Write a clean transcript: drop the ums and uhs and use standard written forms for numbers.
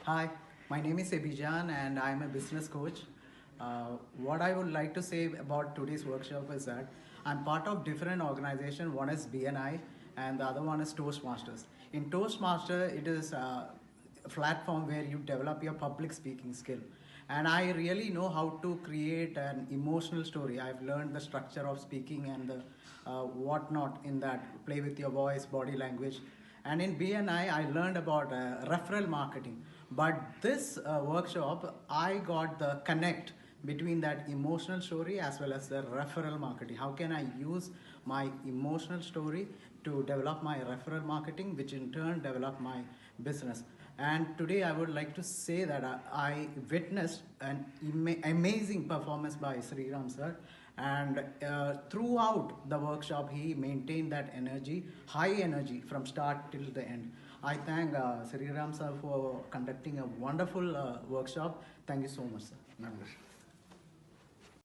Hi, my name is Ebijan and I'm a business coach. What I would like to say about today's workshop is that I'm part of different organization. One is BNI and the other one is Toastmasters. In Toastmaster, it is a platform where you develop your public speaking skill. And I really know how to create an emotional story. I've learned the structure of speaking and the whatnot in that. Play with your voice, body language. And in BNI, I learned about referral marketing. But this workshop, I got the connect between that emotional story as well as the referral marketing. How can I use my emotional story to develop my referral marketing, which in turn develop my business? And today I would like to say that I witnessed an amazing performance by Sriram sir. And throughout the workshop, he maintained that energy, high energy from start till the end. I thank Sriram sir for conducting a wonderful workshop. Thank you so much, sir.